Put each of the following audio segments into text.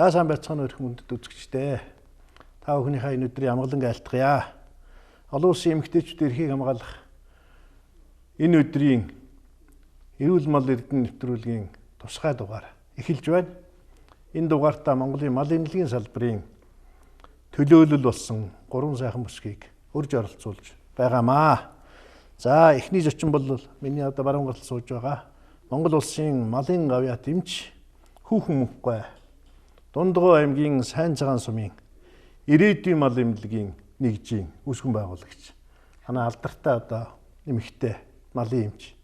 За сайн байцгаана өрх мөндөд үзэгчдээ. Та бүхнийхээ энэ өдрийн амгалан айлтгая. Олон улсын эмэгтэйчүүдийн эрхийг хамгаалах энэ өдрийн эрүүл мал эрдэнэ нэвтрүүлгийн тусгай дугаар эхэлж байна. Энэ дугаартаа Монголын мал эмнэлгийн салбарын төлөөлөл болсон 3 сайхан бүсгийг урьж оролцуулж байгаамаа. За эхний зочин бол миний одоо баруун гарал сууж байгаа Монгол улсын малын гавьяат эмч Хүүхэн Мөнхгой Дундгой аймгийн Сайн цагаан сумын ирээдүйн мал эмнэлгийн нэгжийн үүсгэн байгуулагч. Манай алдартай одоо эмэгтэй малын эмч.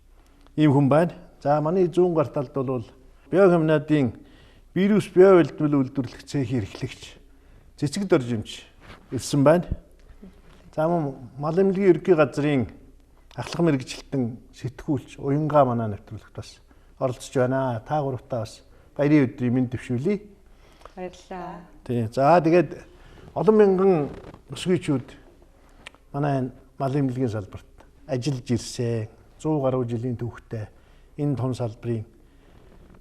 Ийм хүн байна. За манай зүүн гар талд бол биохимнадын вирус био элдмэл үйлдвэрлэх цехийн эрхлэгч Цэцэг Доржимч ирсэн байна. За мал эмнэлгийн ерөнхий газрын ахлах мэргэжилтэн сэтгүүлч Уянгаа манай нэвтрүүлэгт бас оролцож байна. Та гуравтаа бас баярын өдрийн мэнд төвшүүлье. Баярлалаа. Тий. За тэгээд олон мянган өсгийчүүд манай мал эмнэлгийн салбарт ажиллаж ирсэн. 100 гаруй жилийн түүхтэй энэ том салбарын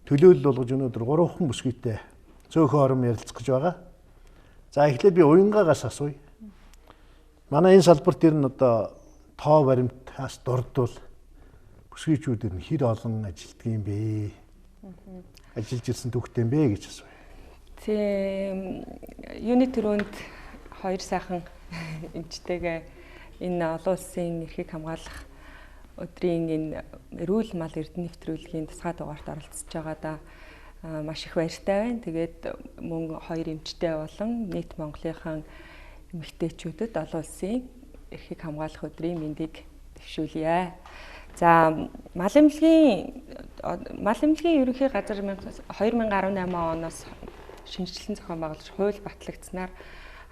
төлөөлөл болгож өнөөдөр 3 хүн бүсгүйтэй цөөхөн орон ярилцах гэж байгаа. За эхлээд би Уянгаагаас асууя. Манай энэ салбарт ер нь одоо тоо баримтаас дурдвал бүсгүйчүүд ер нь хэр олон ажилтдаг юм бэ? Ажиллаж ирсэн түүхтэй юм бэ гэж асууя. Тийм юуны төрөнд 2 сайхан эмчтэйгээ энэ олон улсын эрхийг хамгаалах өдрийн энэ эрүүл мал эрдэнэ нэвтрүүлгийн тусгай дугаарт оролцож байгаадаа маш их баяртай байна. Тэгээд мөн 2 эмчтэй болон нийт Монголынхаа эмэгтэйчүүдэд олон улсын эрхийг хамгаалах өдрийн мэндийг төвшүүлье. За мал эмнэлгийн ерөнхий газар 2018 оноос шинжилсэн зохион байгуулалт хууль батлагдсанаар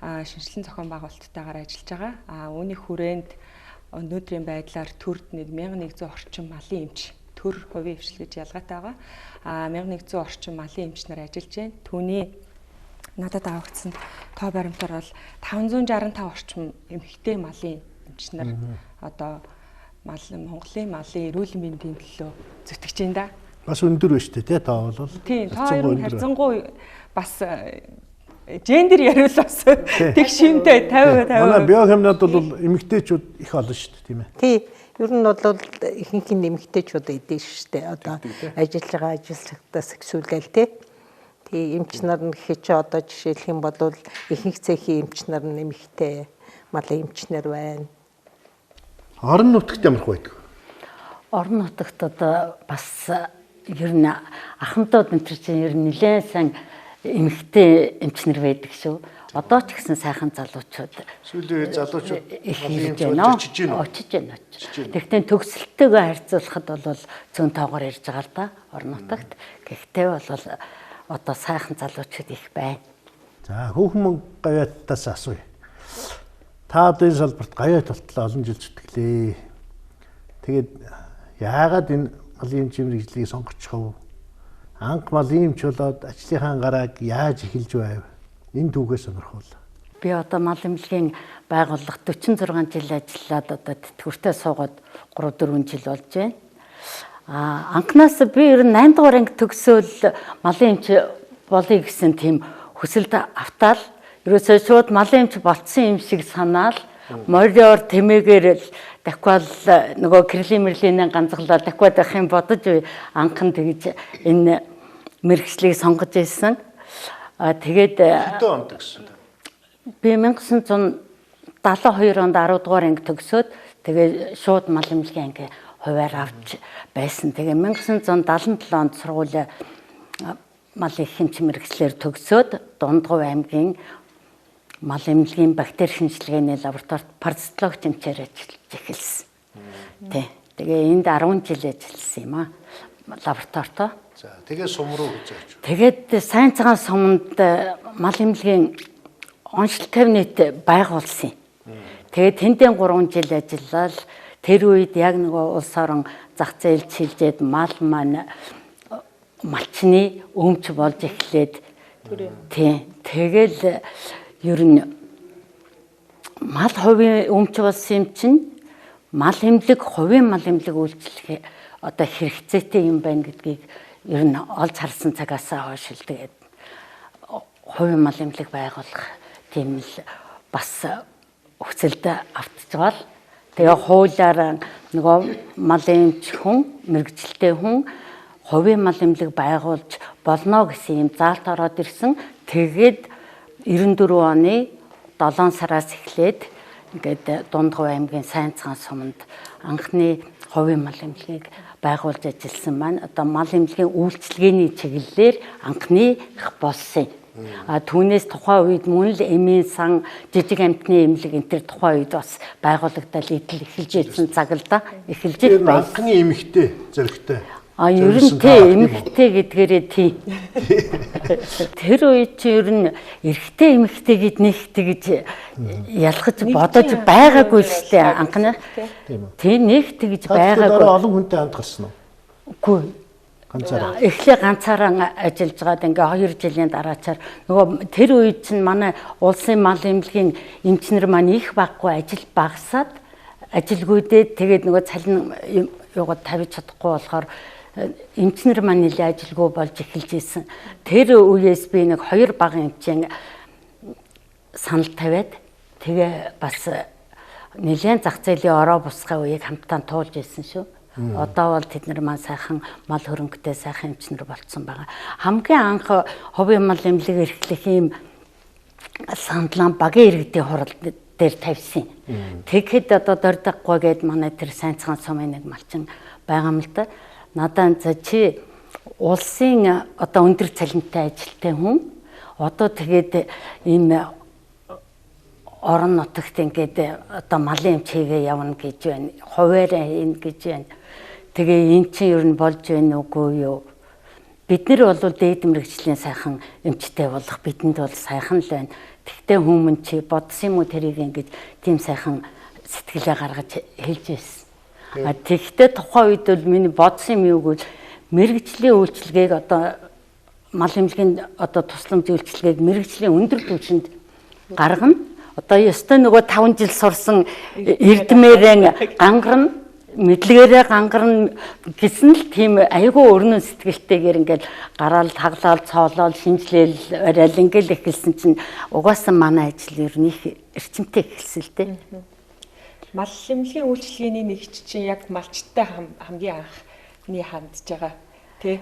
шинжилсэн зохион байгуулалттайгаар ажиллаж байгаа. Үүний хүрээнд өнөөдрийн байдлаар төрд 1100 орчим малын эмч төр хувийн хвшил гэж ялгаатай байгаа. 1100 орчим малын эмч нар ажиллаж байна. Түүний надад авагдсан тоо баримтаар бол 565 орчим эмэгтэй малын эмч нар одоо Монголын малын эрүүл мэндийн төлөө зүтгэж байна да. Бас өндөр байна шүү дээ, тоо бол. Тийм, тоо харьцангуй бас гендер яриул бас тэг шимтэй 50. Манай биохимнад бол эмэгтэйчүүд их олон шүү дээ, тийм ээ. Тий. Ер нь бол ихэнх нь эмэгтэйчүүд эдэн шүү дээ. Одоо ажиллаж байгаа ажилчдаас ихсүүлгээл тий. Тий, эмч нар нь гэхэд чи одоо жишээлх юм бол ихэнх цэхийн эмч нар нь эмэгтэй малын эмчнэр байна. Орон нутагт ямар байдаг? Орон нутагт одоо бас ер нь ахмадууд энэ чинь ер нь нэлээд сайн эмэгтэй эмчнэр байдаг шүү. Одоо ч гэсэн сайхан залуучууд сүүлийн залуучууд их хийж байна. Очиж байна. Тэгтээ төгсөлтөйгөө харьцуулахад бол зүүн тоогоор ирж байгаа л да орон нутагт. Гэхдээ бол одоо сайхан залуучууд их байна. За Хүүхэн гавьяатаас асууя. Та одоо энэ салбарт гавьяат болтлоо олон жил зүтгэлээ. Тэгээд яагаад энэ малын эмч мэргэжлийг сонгочихов? Анх малын эмч болоод ажлынхаа гарааг яаж эхэлж байв? Энэ түүхээс сонирхол. Би одоо мал эмнэлгийн байгууллага 46 жил ажиллаад одоо тэтгэвртээ суугаад 3-4 жил болж байна. Анхнаас би ер нь 8 дугаар анги төгсөөл малын эмч болъё гэсэн тийм хүсэлд автаал ерөөсөө шууд малын эмч болцсон юм шиг санаал мориор тэмээгээр дахиад нөгөө кэрлийн мэрлийн ганцглаа дахиад байх юм бодож анхан тэгж энэ мэргэжлийг сонгож ирсэн. Тэгээд хэдэн онд гэсэн? Би 1972 онд 10 дугаар анги төгсөөд тэгээд шууд мал эмнэлгийн анги хуваар авч байсан. Тэгээд 1977 онд сургуулийн мал эмч мэргэжлэр төгсөөд Дундгой аймгийн мал эмнэлгийн бактери шинжилгээний лабораторид паразитологч эмчээр ажиллаж эхэлсэн. Тий. Тэгээ энд 10 жил ажилласан юм аа. Лабораторид. За, тэгээ сум руу үзээч. Тэгээд Сайн цагаан суманд мал эмнэлгийн онцлог кабинет байгуулсан юм. Тэгээд тэндээ 3 жил ажиллаад тэр үед яг нөгөө улс орон зах зээл чилжээд мал маань малчны өмч болж эхлээд тий. Тэгэл ер нь мал хувийн өмч болсон юм чинь мал эмнэлэг хувийн мал эмнэлэг үйлчлэх одоо хэрэгцээтэй юм байна гэдгийг ер нь олж харсан цагаас хойш л тэгээд хувийн мал эмнэлэг байгуулах тийм л бас хүсэлд автж байгаа л. Тэгээ хуулиар нөгөө мал эмч хүн, мэрэгчлээ хүн хувийн мал эмнэлэг байгуулж болно гэсэн юм заалт ороод ирсэн. Тэгээд 94 оны 7 сараас эхлээд ингээд Дундгов аймгийн Сайнцхан суманд анхны хувийн мал эмнэлгийг байгуулж ажилласан маань одоо мал эмнэлгийн үйлчилгээний чиглэлээр анхных болсон. Түүнээс тухайн үед мөн л эмийн сан жижиг амтны эмнэлэг энэ төр тухайн үед бас байгуулагдал эхэлж ирсэн цаг л да. Эхэлж байсан. Анхны эмэгтэй зэрэгтэй. Ер нь тийм эмэгтэй гэдгээрээ тийм. Тэр үед чи ер нь эрэгтэй эмэгтэй гэд нэг тэгж ялгаж бодож байгаагүй шүү дээ анхны. Тийм нэг тэгж байгаагүй. Олон хүнтэй хамт гарсан уу? Үгүй. Ганцаараа. Эхлээ ганцаараа ажиллаж байгаад ингээ 2 жилийн дараачаар нөгөө тэр үед чинь манай улсын мал эмнэлгийн эмчнэр маань их баггүй ажил багасаад ажилгүйдээ тэгээд нөгөө цалин юугаа тавьж чадахгүй болохоор эмчнэр маань нэлээд ажилгүй болж эхэлж исэн. Тэр үеэс би нэг 2 багын эмчийн санал тавиад тэгээ бас нэлээд зах зээлийн ороо бусгай үеийг хамтдаа туулж исэн шүү. Одоо бол тэд нар маань сайхан мал хөрөнгөтэй сайхан эмчнэр болцсон байгаа. Хамгийн анх хувийн мал эмнэлэг эрхлэх ийм сандлан багийн иргэдийн хурал дээр тавьсан. Тэгэхэд одоо дордохгүй гээд манай тэр Сайнцхан сумын нэг малчин байгаа юм л да. Надад за чи улсын одоо өндөр цалинтай ажилтай хүн одоо тэгээд ийм орон нутагт ингээд одоо малын эмч хийгээ явна гэж байна. Хуваараа хийн гэж байна. Тэгээ эн чинь ер нь болж байна уугүй юу? Бид нар бол дээд мэрэгжлийн сайхан эмчтэй болох бидэнд бол сайхан л байна. Тэгтээ хүмүүс чи бодсон юм уу тэрийг ингэж тийм сайхан сэтгэлээ гаргаж хэлж байсан. Тэгтээ тухайн үед бол миний бодсон юм юу гэвэл мэрэгжлийн үйлчилгээг одоо мал эмнэлгийн одоо тусламж үйлчилгээг мэрэгжлийн өндөр түвшинд гаргана. Одоо ёстой нөгөө 5 жил сурсан эрдмээрэн гангарна, мэдлэгээрээ гангарна гэсэн л тийм айгүй өрнөн сэтгэлтэйгээр ингээд гараал, таглаал, цоолол, шинжилэл, барайл ингээд эхэлсэн чинь угаасаа манай ажил ер нь их эрчимтэй эхэлсэн л дээ. Мал эмнэлгийн үйлчилгээний нэгж чинь яг малчтай хамгийн анхны хандж байгаа. Тийм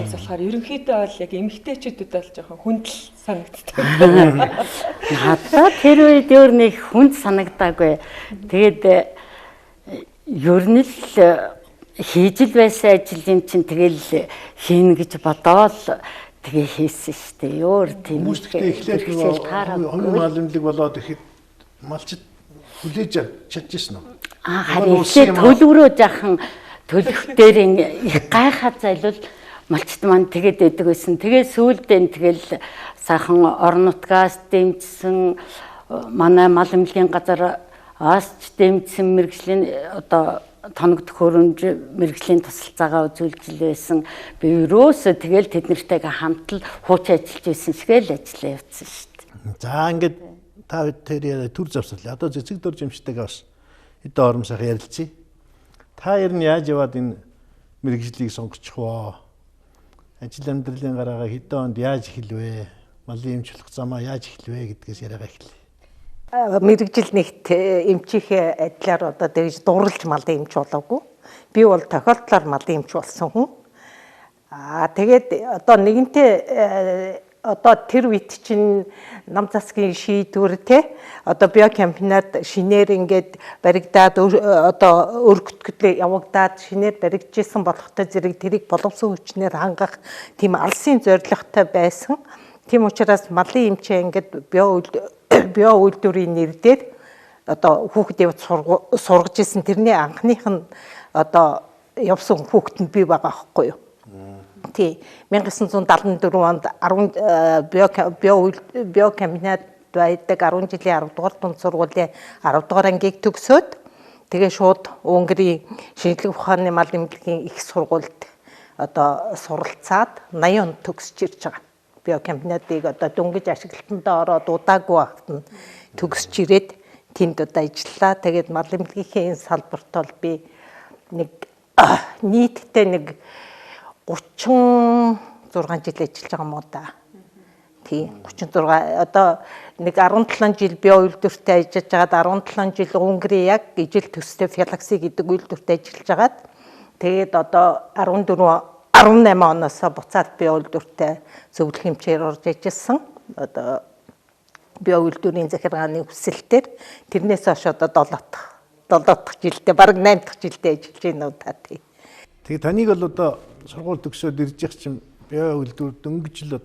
болохоор ерөнхийдөө бол яг эмэгтэйчүүдэд бол жоохон хүндэл санагддаг. Надад тэр үед өөр нэг хүнд санагдаагүй. Тэгээд ер нь л хийж л байсан ажил юм чинь тэгэл хийн гэж бодоол тэгээ хийсэн шүү дээ. Өөр тийм эхлээд хувийн мал эмнэлэг болоод ихэд малчид хүлээж чадчихсан уу? Харин эхлээд төлөврөө жаахан төлөвтөр их гайхаад зайлвал малчд маань тэгээд байдаг байсан. Тэгээд сүүлдээ тэгэл сайхан орон нутгаас дэмжсэн манай мал эмнэлгийн газараас дэмжсэн мэрэгжлийн одоо тоног төхөөрөмж мэрэгжлийн тусалцаагаа үзүүлж байсан. Би ерөөсөө тэгэл тэд нартэйгээ хамтал хууч ажиллаж байсан шигээл ажиллаа явуулсан шүү дээ. За ингээд та тэр төр завсарлаа. Одоо цэцэг дөрж юмштэйгээ бас хэдэн ором сайхан ярилцъя. Та ер нь яаж яваад энэ мэрэгжлийг сонгочих вэ? Ажил амьдралын гараагаа хэдэн онд яаж эхэлвэ? Малын эмч болох замаа яаж эхэлвэ гэдгээс яриагаа эхэллээ. Мэрэгжил нэгт эмчийнхээ адилаар одоо тэгж дурлж малын эмч болоогүй. Би бол тохиолдлоор малын эмч болсон хүн. Тэгээд одоо нэгэнтээ одоо тэр үед чинь нам засгийн шийдвэр те одоо биокомбинат шинээр ингээд баригдаад одоо өргөтгөлөө явагдаад шинээр баригдажсэн болохтой зэрэг тэрийг боловсон хүчнээр хангах тийм алсын зорилготой байсан. Тийм учраас малын эмчээ ингээд био үйлдвэрийн нэрээр одоо хүүхдийг сургаж исэн тэрний анхных нь одоо явсан хүүхэд нь би байгаа байхгүй юу? Тий 1974 онд 10 биокомбинат байдаг 10 жилийн 10 дугаар дунд сургуулийн 10 дугаар ангийг төгсөөд тэгээ шууд Унгарын шинжлэх ухааны мал эмнэлгийн их сургуульд одоо суралцаад 80 онд төгсөж ирж байгаа. Биокомбинатыг одоо дөнгөж ашиглалтандаа ороод удаагүй багт нь төгсөж ирээд тэнд одоо ажиллаа. Тэгээд мал эмнэлгийнхээ энэ салбарт бол би нэг нийтдээ нэг 36 жил ажиллаж байгаа юм уу да. Тий 36 одоо нэг 17 жил био үйлдвэртээ ажиллаж байгаад 17 жил Унгарын яг ижил төстэй Фелакси гэдэг үйлдвэртээ ажиллаж байгаад тэгээд одоо 18 оноос буцаад био үйлдвэртээ зөвлөх хэмжээр орж ажилласан. Одоо био үйлдвэрийн захиргааны хүсэлтээр тэрнээс хойш одоо 7 дахь жилдээ бараг 8 дахь жилдээ ажиллаж байна уу та тий. Тэгээ таныг бол одоо сургууль төгсөөд ирж явах чинь био үйлдвэр дөнгөж л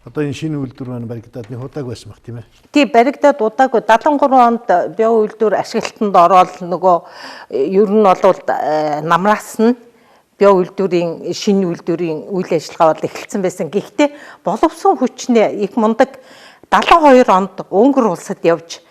одоо энэ шинэ үйлдвэр маань баригдаад нэг удааг байсан баг тийм ээ. Тий баригдаад удаагүй 73 онд био үйлдвэр ашиглалтанд ороод нөгөө ер нь бол намраас нь био үйлдвэрийн шинэ үйлдвэрийн үйл ажиллагаа бол эхэлсэн байсан. Гэхдээ боловсон хүчнээ их мундаг 72 онд Унгар улсад явж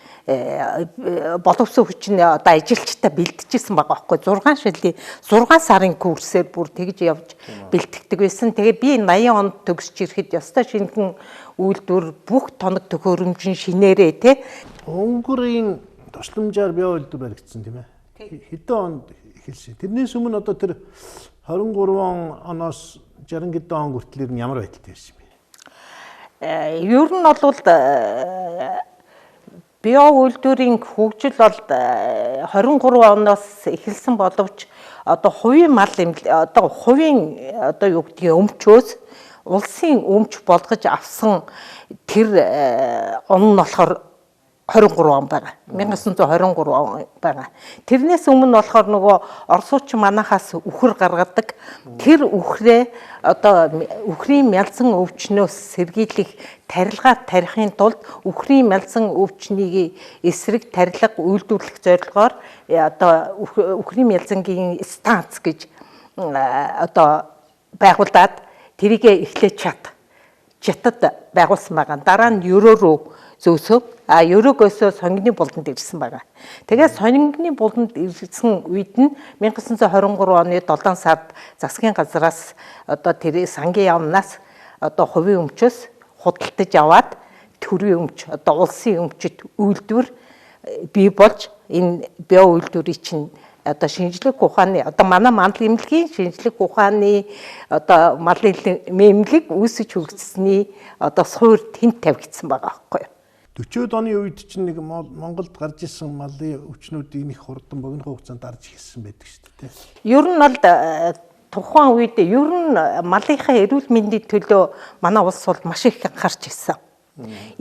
боловсон хүчнээ одоо ажилчтай бэлдэжсэн байгаа байхгүй 6 сарын курсээр бүр тэгж явж бэлтгэдэг байсан. Тэгээ би 80 онд төгсөж ирэхэд ёстой шинхэн үйлдвэр бүх тоног төхөөрөмжийн шинээрээ те Унгарын тусламжаар био үйлдвэр баригдсан тийм ээ. Хэдэн онд эхэлсэн. Тэрнээс өмнө одоо тэр 23 оноос 60 гэдэн он хүртэл ямар байдалтай байсан бэ? Ер нь бол био үйлдвэрийн хөгжил бол 23 оноос эхэлсэн боловч одоо хувийн мал одоо хувийн одоо юу гэдгийг өмчөөс улсын өмч болгож авсан тэр он нь болохоор 23 он байгаа. 1923 он байгаа. Тэрнээс өмнө болохоор нөгөө орсууч манахаас үхэр гаргадаг. Тэр үхрээ одоо үхрийн мялзан өвчнөөс сэргийлэх тарилгаар тарихын тулд үхрийн мялзан өвчнийг эсрэг тарилга үйлдвэрлэх зорилгоор одоо үхрийн мялзангийн станц гэж одоо байгуулад тэрийгэ эхлээд чатад байгуулсан байгаа. Дараа нь Ерөө рүү зөөсөө Ерөөгөөсөө сонгины булданд ирсэн байгаа. Тэгээд сонгины булданд ирсэн үед нь 1923 оны 7 сард засгийн газраас одоо тэр сангийн яамнаас одоо хувийн өмчөөс худалдаж аваад төрийн өмч одоо улсын өмчөд үйлдвэр бий болж энэ био үйлдвэрийн чинь одоо шинжлэх ухааны одоо манай мал эмнэлгийн шинжлэх ухааны одоо малын эмнэлэг үүсэж хүргэсний одоо суур тэнд тавигдсан байгаа байхгүй юу. 40-од оны үед чинь нэг Монголд гарч ирсэн малын өвчнүүдийн их хурдан богино хугацаанд дарж ирсэн байдаг шүү дээ. Ер нь бол тухайн үед ер нь малынхаа эрүүл мэндийн төлөө манай улс бол маш их анхаарч ирсэн.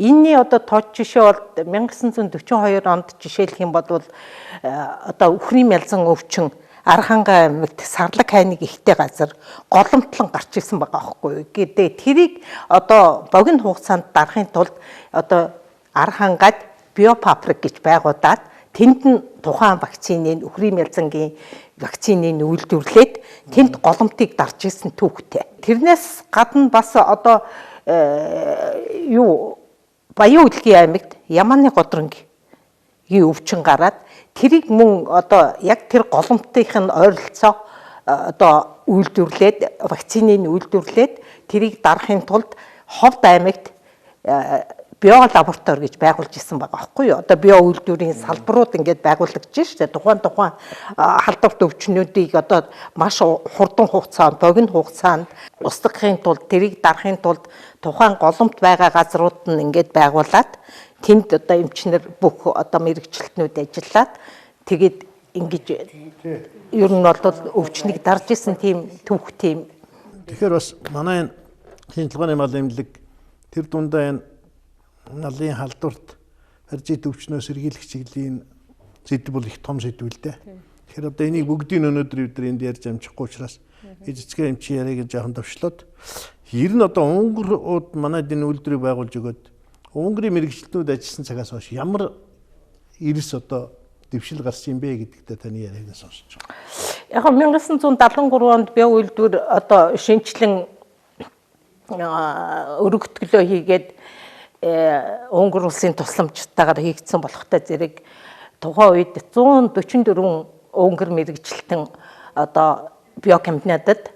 Энэний одоо тод жишээ бол 1942 онд жишээлх юм бол одоо үхрийн мялзан өвчин Архангай аймагт Сарлаг хайныг ихтэй газар голомтлон гарч ирсэн байгаа байхгүй юу. Гэдэг тэрийг одоо богино хугацаанд дарахын тулд одоо Архангайд биопаприк гэж байгуулад тэнд нь тухайн вакциныг үхрийн мялзангийн вакциныг үйлдвэрлээд тэнд голомтыг дарж ирсэн түүхтэй. Тэрнээс гадна бас одоо Баян Улгийн аймагт Ямааны Годронгийн өвчин гараад тэрийг мөн одоо яг тэр голомтынх нь ойролцоо одоо үйлдвэрлээд вакциныг үйлдвэрлээд тэрийг дарахын тулд Ховд аймагт био лаборатори гэж байгуулж исэн байгаа байхгүй юу. Одоо био үйлдвэрийн салбарууд ингээд байгуулагдаж штэ. Тухайн халдварт өвчнүүдийг одоо маш хурдан хугацаанд, богино хугацаанд устгахын тулд тэрийг дарахын тулд тухайн голомт байгаа газрууд нь ингээд байгуулад тэнд одоо эмчнэр бүх одоо мэрэгчлэтнүүд ажиллаад тэгээд ингэж ер нь бол өвчнийг дарж исэн тийм түүх тийм. Тэгэхээр бас манай шинжилгээний мал эмнэлэг тэр дундаа энэ малын халдварт харжид өвчнөөс сэргийлэх чиглэлийн сэдв бол их том сэдв л дээ. Тэгэхээр одоо энийг бүгдийг өнөөдөр бид энд ярьж амжихгүй учраас эцгээ эмчийн яриаг жоохон төвшлөөд ер нь одоо Унгарууд манайд энэ үйлдвэрийг байгуулж өгөөд Унгарын мэрэгчлэтнүүд ажилласан цагаас хойш ямар эрс одоо дэвшил гарсан юм бэ гэдэгтээ таны яриаг сонсож байгаа. Яг 1973 онд био үйлдвэр одоо шинжилэн өргөтгөлөө хийгээд Унгар улсын тусламжтайгаар хийгдсэн болохтой зэрэг тухайн үед 144 Унгар мэрэгчлэлтэн одоо биокомбинатад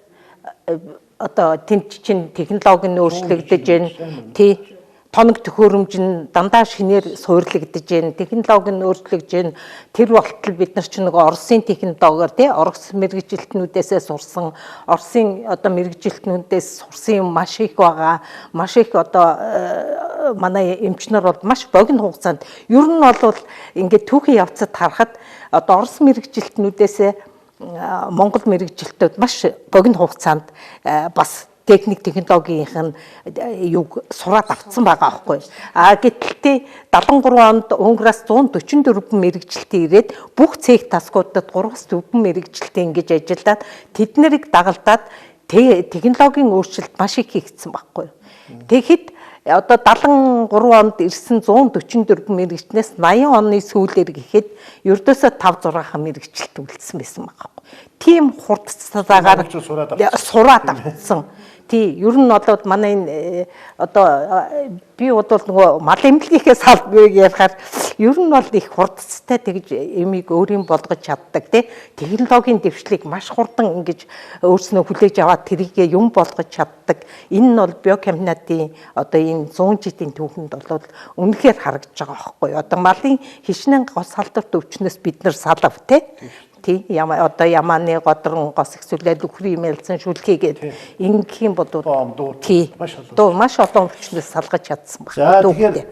одоо тэнд чинь технологи нь өөрчлөгдөж байна. Тий тоног төхөөрөмж нь дандаа шинээр суйрлагдж байна. Технологи нь өөрчлөгдөж байна. Тэр болтол бид нар ч нөгөө Оросын технологиор тий Орос мэргэжилтнүүдээс сурсан, Оросын одоо мэргэжилтнүүдээс сурсан юм маш их байгаа. Маш их одоо манай эмч нар бол маш богино хугацаанд ер нь бол ингээд түүхийн явцад харахад одоо Орос мэргэжилтнүүдээс Монгол мэргэжилтүүд маш богино хугацаанд бас техник технологийн юг сураад авсан байгаа байхгүй. Гэтэл 73 онд Унграас 144 мэргэжилтийн ирээд бүх цех таскуудад 3-4 мэргэжилтийн ингэж ажиллаад тэд нарыг дагалдаад технологийн өөрчлөлт маш их хийгдсэн байхгүй. Тэгэхэд одоо 73 онд ирсэн 144 мэргэжлээс 80 оны сүүлээр гэхэд ердөөсөө 5-6 мэргэжилт үлдсэн байсан байгаа. Тийм хурдцаагаар сураад авсан. Тий, ер нь бол манай одоо би бол нөгөө мал эмнэлгийнхээ салбарыг ярихаар ер нь бол их хурдцтай тэгж эмийг өөрийн болгож чаддаг тий. Технологийн дэвшлиг маш хурдан ингэж өөрснөө хүлээж аваад тэрийгэ юм болгож чаддаг. Энэ нь бол биокомбинатын одоо энэ 100 жилийн түүхэнд бол үнэхээр харагдаж байгаа байхгүй. Одоо малын хишнэн гос салдварт өвчнөөс бид нар салав тий. Одоо ямааны годрон гос ихсүүлээд үхрийн имэлсэн шүлхийгээд ингэхийн бодвол маш олон өвчнөөс салгаж чадсан байна. Тэгэхээр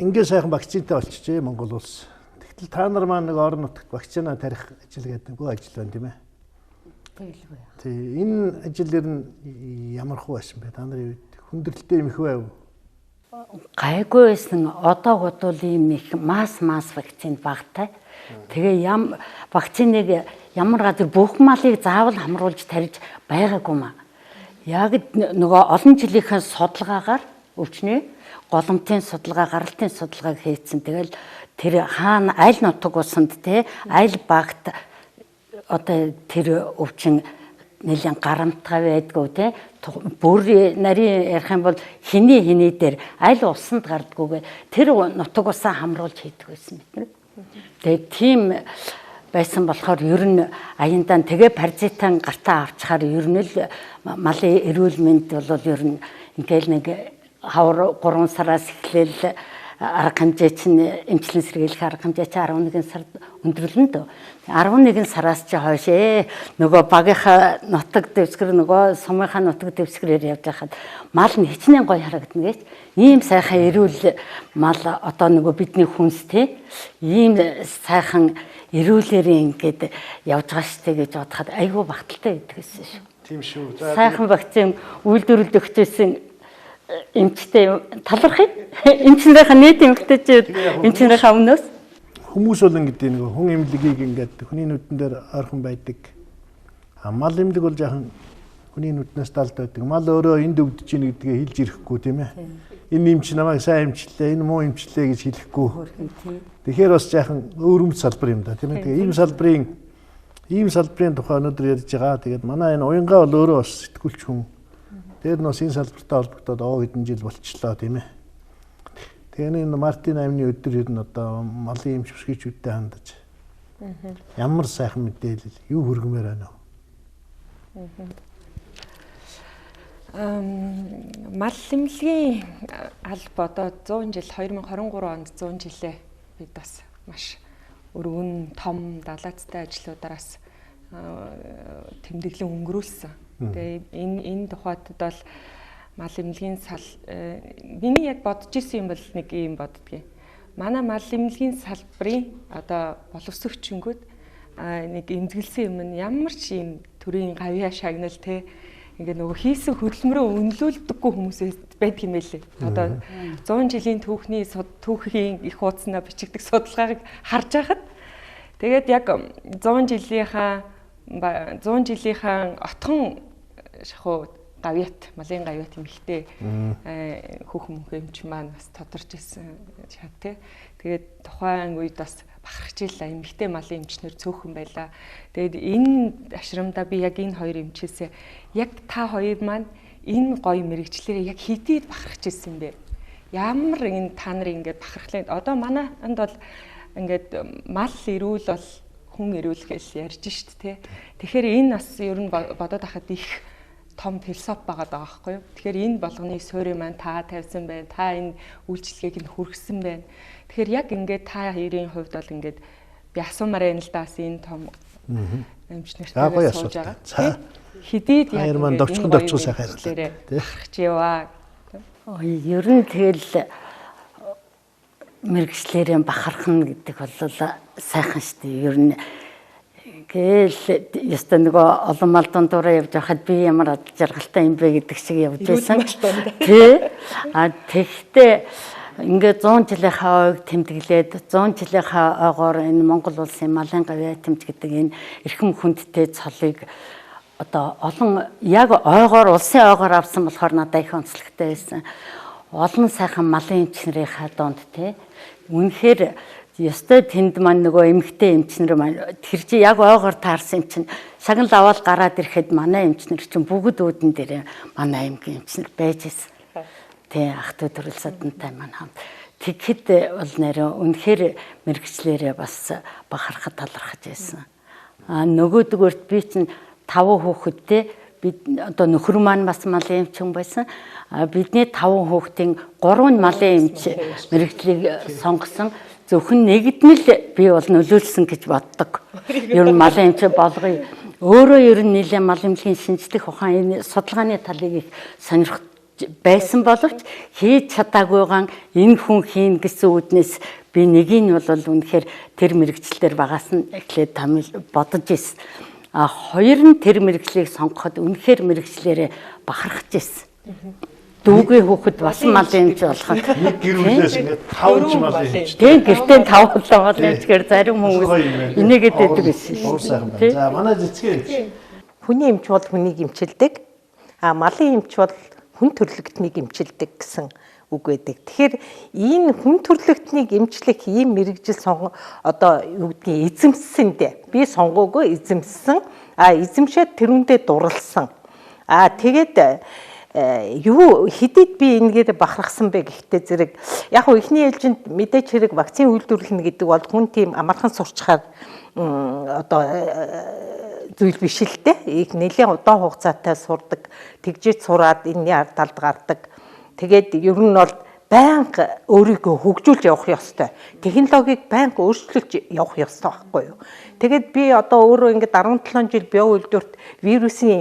ингээд сайхан вакцинтай болчихжээ Монгол улс. Тэгтэл та нар маань нэг орон нутагт вакцина тарих ажил гэдэг нэг ажил байна тийм ээ. Тий, энэ ажил нь ямар хөө байсан бэ? Та нарын үед хүндрэлтэй юм их байв? Гайгүй байсан. Одоо бодвол ийм их масс вакцин багтай. Тэгээ вакциныг ямар газар бүх малыг заавал хамруулж тарьж байгаагүй маа. Яг нөгөө олон жилийнхээ судалгаагаар өвчнөө голомтын судалгаа, гаралтын судалгааг хийцэн. Тэгэл тэр хаана аль нутаг усанд те аль багт одоо тэр өвчин нэлийн гарамтгай байдгүй те бүр нарийн ярих юм бол хэний дээр аль усанд гардгүйгээ тэр нутаг усаа хамруулж хийдэг байсан бид нар. Тэгээ тийм байсан болохоор ер нь аяндаа тэгээ паразитан гартаа авчихаар ер нь л малын эрүүл мэнд бол ер нь ингээл нэг хавар 3 сараас эхлээл арга хэмжээ чинь эмчилэн сэргийлэх арга хэмжээ чинь 11 сард өндөрлөн дөө. 11 сараас чи хойш нөгөө багийнхаа нутаг дэвсгэр нөгөө сумынхаа нутаг дэвсгэрээр явж байхад мал нь хичнээн гоё харагдана гэж. Ийм сайхан эрүүл мал одоо нөгөө бидний хүнс те ийм сайхан эрүүлээрээ ингээд явж байгаа штэ гэж бодоход айгүй багталтай байдаг гэсэн шүү. Тийм шүү. Сайхан вакцин үйлдвэрлэж өгчээсэн эмчтэй талархыг эмчнэрийнхээ нийт эмгтээчүүд эмчнэрийнхээ өмнөөс хүмүүс болон гэдэг нэг хүн эмнэлгийг ингээд хүний нүдэн дээр ойрхон байдаг. Мал эмнэлэг бол жаахан хүний нүднээс далд байдаг. Мал өөрөө энд өвдөж ийн гэдгээ хэлж ирэхгүй тийм ээ. Энэ эмч намайг сайн эмчлээ, энэ муу эмчлээ гэж хэлэхгүй. Тэгэхээр бас жаахан өөрөмж салбар юм да тийм ээ. Тэгээ ийм салбарын тухай өнөөдөр ярьж байгаа. Тэгээд манай энэ уянгаа бол өөрөө бас сэтгүүлч хүн. Тэр нь бас энэ салбартай холбогдоод хэдэн жил болчихлоо тийм ээ. Тэгээ энэ Мартин аймны өдөр ер нь одоо малын эмч бүсгүйчүүдтэй хандаж ямар сайхан мэдээлэл юу хөргмээр байна вэ? Мал эмнэлгийн алба одоо 100 жил 2023 онд 100 жилээ бид бас маш өргөн том далайцтай ажлуудаараас тэмдэглэн өнгөрүүлсэн. Тэгээ энэ тухайд бол мал эмнэлгийн миний яг бодож исэн юм бол нэг юм боддгийг. Манай мал эмнэлгийн салбарын одоо боловсрогчингүүд нэг эмзэглсэн юм нь ямар ч юм төрийн гавьяа шагнал те ингээ нөгөө хийсэн хөдөлмөрөө үнэлүүлдэггүй хүмүүсээс байдаг юм байлээ. Одоо 100 жилийн түүхийн их хуудаснаа бичигдэх судалгааг харж байхад тэгээд яг 100 жилийнхаа отхон шахуу гавьяат, малын гавьяат эмхтэй хүүхэн эмч маань бас тодорч ирсэн чад тий. Тэгээд тухайн үед бас бахархжил эмхтэй малын эмчнэр цөөхөн байлаа. Тэгээд энэ ашрамдаа би яг энэ хоёр эмчээсээ яг та хоёр маань энэ гоё мэрэгчлэрээ яг хэдийд бахархж ирсэн бэ? Ямар энэ та нар ингээд бахархлаа. Одоо манай анд бол ингээд мал эрүүл бол хүн эрүүл гэж ярьж штт тий. Тэгэхээр энэ бас ер нь бодоод ахад их том философи байгаа байхгүй юу. Тэгэхээр энэ болгоны суурийг маань та тавьсан байна. Та энэ үйлчлэгийг нь хүргэсэн байна. Тэгэхээр яг ингээд та хоёрын хувьд бол ингээд би асуумаар байна л да бас энэ том эмчнэртэйгээ сууж байгаа. Хэдийд яг ингээд дочгод сайхан хэлээрээ гарч яваа. Ер нь тэгэл мэрэгчлэрийн бахархан гэдэг бол сайхан шүү дээ. Ер нь гэл яста нөгөө олон малдун дураа явж байхад би ямар жаргалтай юм бэ гэдэг шиг явж байсан. Тий. Тэгэхдээ ингээд 100 жилийнхаа ойг тэмдэглээд 100 жилийнхаа ойгоор энэ Монгол улсын малын гавьяа тэмдэг гэдэг энэ эрхэм хүндтэй цолыг одоо олон яг ойгоор улсын ойгоор авсан болохоор надад их онцлогтой байсан. Олон сайхан малын эмчнэрийнхаа донд тий. Үнэхээр ёстой тэнд маань нөгөө эмэгтэй эмчнэр маань тэр чи яг ойгоор таарсан юм чинь шагнал аваад гараад ирэхэд манай эмчнэр чинь бүгд үүдэн дээр манай аймгийн эмчнэр байж ирсэн. Тэ ах トゥ төрөл садантай маань хамт. Тэгэхэд бол нэрээ үнэхээр мэрэгчлэрээ бас бахархад талархаж байсан. Нөгөөдгөөрт би чинь 5 хүүхэдтэй бид одоо нөхөр маань бас малын эмч хүн байсан. Бидний 5 хүүхдийн 3 малын эмч мэрэгчлийг сонгосон. Зөвхөн нэгдмэл би бол нөлөөлсөн гэж боддог. Ер нь малын эмч болгоё. Өөрөө ер нь нэлээд мал эмнэлгийн шинжлэх ухааны энэ судалгааны талыг их сонирхож байсан боловч хийж чадаагүйгаан энэ хүн хийн гэсэн үднээс би нэгийг нь бол үнэхээр тэр мэрэгчлэлээр багаас нь эхлээд бодож ирсэн. Хоёр нь тэр мэрэгчлийг сонгоход үнэхээр мэрэгчлэрээ бахархаж ирсэн. Дүүгийн хүүхэд бас малын эмч болоход гэрүүлээс ингээд 5 малын эмч. Тийм гэртээ 5 малын эмчгээр зарим хүмүүс инээгээд байдаг гэсэн шүү. За манай зэцгээ. Хүний эмч бол хүнийг эмчилдэг. Малын эмч бол хүн төрлөختнийг эмчилдэг гэсэн үг байдаг. Тэгэхээр энэ хүн төрлөختнийг эмчлэх ийм мэрэгжил одоо юу гэдгийг эзэмсэндээ би сонгоогүй эзэмссэн. Эзэмшээд тэрүүндээ дурлсан. Тэгээд юу хэдийд би энэгээр бахархсан бэ гэхдээ зэрэг яг ихний ээлжинд мэдээж хэрэг вакцины үйлдвэрлэнэ гэдэг бол хүн тийм амархан сурчхаар одоо зүйл биш л дээ. Их нэлээд удаан хугацаатай сурдаг, тэгжиж сураад энэний ард талд гардаг. Тэгээд ер нь бол байнга өөрийгөө хөгжүүлж явах ёстой. Технологиг байнга өөрчлөж явах ёстой байхгүй юу? Тэгээд би одоо өөрөө ингээд 17 жил био үйлдвэрт вирусын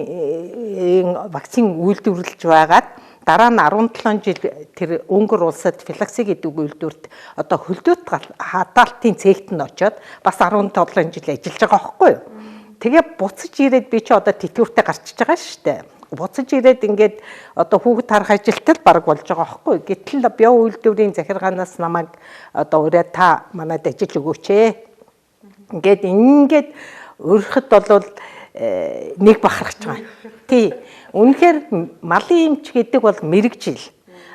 вакцин үйлдвэрлэж байгаад дараа нь 17 жил тэр Өнгөр улсад филакси гэдэг үйлдвэрт одоо хөлдөөт хадгаалтын цэгт нь очиод бас 17 жил ажиллаж байгаа байхгүй юу? Тэгээ буцаж ирээд би чи одоо тэтгэвртэй гарчиж байгаа шүү дээ. Буцаж ирээд ингээд одоо хүүхэд харах ажилтал баг болж байгаа байхгүй. Гэтэл био үйлдвэрийн захиргаанаас намайг одоо ураа та манайд ажиллаж өгөөч ээ. Ингээд өөрөхөд бол нэг бахархаж байгаа. Тий. Үнэхээр малын эмч гэдэг бол мэрэгжил.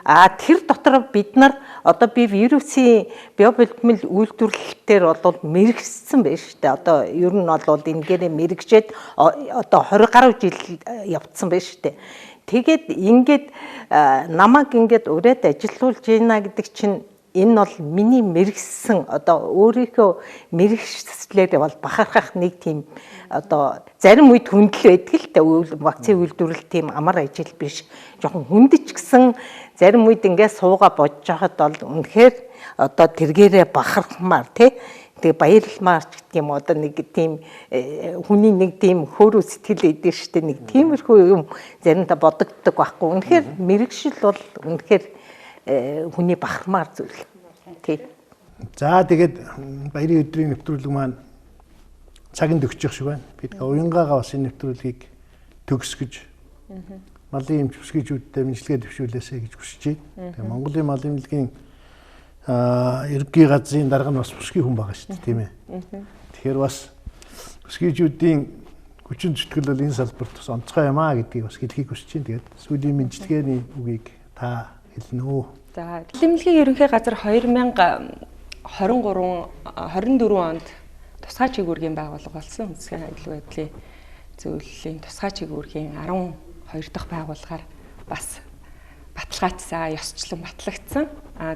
Тэр дотор бид нар одоо би вирусын биобэлтгэл үйлдвэрлэлтээр бол мэрэгсэн байж штэ. Одоо ер нь бол энэгээр мэрэгжээд одоо 20 гаруй жил явцсан байж штэ. Тэгээд ингээд намайг ингээд ураад ажиллуулж ийна гэдэг чинь энэ бол миний мэрэгсэн одоо өөрийнхөө мэрэгчлэлээр бол бахархах нэг тийм одоо зарим үед хүндэл байдаг л дээ. Вакцины үйлдвэрлэл тийм амар ажил биш. Жохон хүндэж гисэн зарим үед ингээд сууга бодож хахад бол үнэхээр одоо тэргээрээ бахархмаар тий. Тэгээ баярлмаар ч гэдэг юм одоо нэг тийм хүний нэг тийм хөөрөө сэтгэл өгдөг штэ нэг тиймэрхүү юм заримдаа бодогддог байхгүй. Үнэхээр мэрэгшил бол үнэхээр хүний бахармаар зүйл. Тий. За тэгээд баярын өдрийн нэвтрүүлэг маань цагинд өгчих шиг байна. Бид уянгаага бас энэ нэвтрүүлгийг төгсгөж малын эмч бүсгүйчүүдтэй мэдлэгээ дэвшүүлээсэй гэж хүсэж байна. Тэгээ Монголын малын эмнэлгийн ерөнхий газрын дарга нь бас бүсгүй хүн байгаа шүү дээ, тийм ээ. Тэгэхээр бас бүсгүйчүүдийн хүчин зүтгэл бол энэ салбарт бас онцгой юм аа гэдгийг бас хэлхийг хүсэж байна. Тэгээд сүүлийн мэдлэгээний үгийг та хэлнэ үү? За, Эмнэлгийн ерөнхий газар 2023-24 онд тусгай чигүүргийн байгууллага болсон. Үндэсний адил байдлын зөвлөлийн тусгай чигүүргийн 12 дахь байгууллагаар бас баталгаажсан, ёсчлон батлагдсан.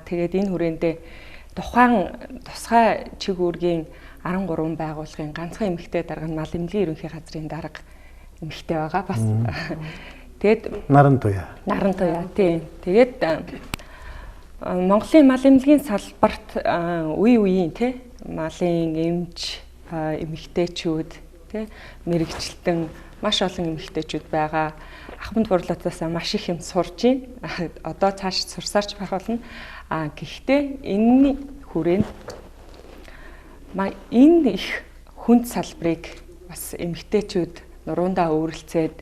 Тэгээд энэ хүрээндээ тухайн тусгай чигүүргийн 13 байгууллагын ганцхан эмэгтэй дарга нь мал эмнэлгийн ерөнхий газрын дарга эмэгтэй байгаа. Бас Тэгээд Наран туяа. Тийм. Тэгээд Монголын мал эмнэлгийн салбарт үе үеийн тий малын эмч эмэгтэйчүүд тий мэрэгчлэн маш олон эмэгтэйчүүд байгаа. Ахмад бурлаатаас маш их юм сурж байна. Одоо цааш сурсаарч байх болно. Гэхдээ энэний хүрээнд энэ их хүнд салбарыг бас эмэгтэйчүүд нуруундаа өөрлөцөөд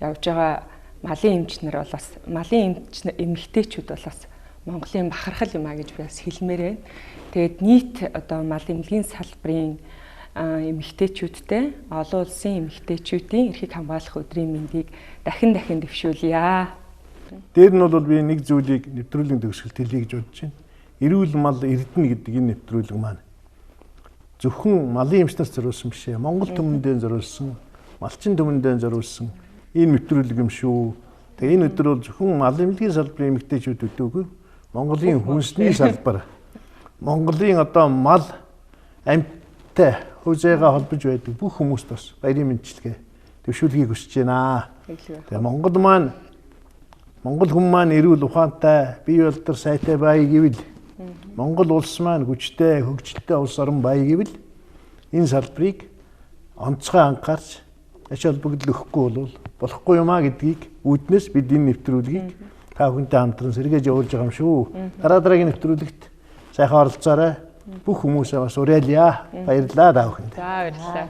явж байгаа малын эмчнэр бол бас малын эмэгтэйчүүд бол бас Монголын бахархал юм а гэж би бас хэлмээр байна. Тэгээд нийт одоо мал эмнэлгийн салбарын эмэгтэйчүүдтэй олон улсын эмэгтэйчүүдийн эрхийг хамгаалах өдрийн мэндийг дахин дэвшүүлье. Дээр нь бол би нэг зүйлийг нэвтрүүлгийн төгсгөлт хэлье гэж бодож байна. Эрүүл мал эрдэнэ гэдэг энэ нэвтрүүлэг маань зөвхөн малын эмчнээс зориулсан биш ээ. Монгол түмэндээ зориулсан, малчин түмэндээ зориулсан энэ нэвтрүүлэг юм шүү. Тэгээ энэ өдөр бол зөвхөн мал эмнэлгийн салбарын эмэгтэйчүүд өдөөгүй. Монголын хүнсний салбар, Монголын одоо мал амьттай хөөзөйгөө холбож байдаг бүх хүмүүст бас баярын мэндчилгээ төвшүүлгийг хүсэж байна. Тэгээ Монгол хүн маань эрүүл ухаантай, бие болтор сайтай бай гэвэл Монгол улс маань хүчтэй, хөгжилтэй улс орн бай гэвэл энэ салбарыг онцгой анхаарч ач холбогдол өгөхгүй бол болохгүй юм а гэдгийг үүднээс бид энэ нэвтрүүлгийг та бүхэнтэй хамтран сэргээж явуулж байгаа юм шүү. Дараагийн нэвтрүүлэгт сайхан оролцоорой. Бүх хүмүүсээ бас уриалъя. Баярлалаа та бүхэнд. За баярлалаа.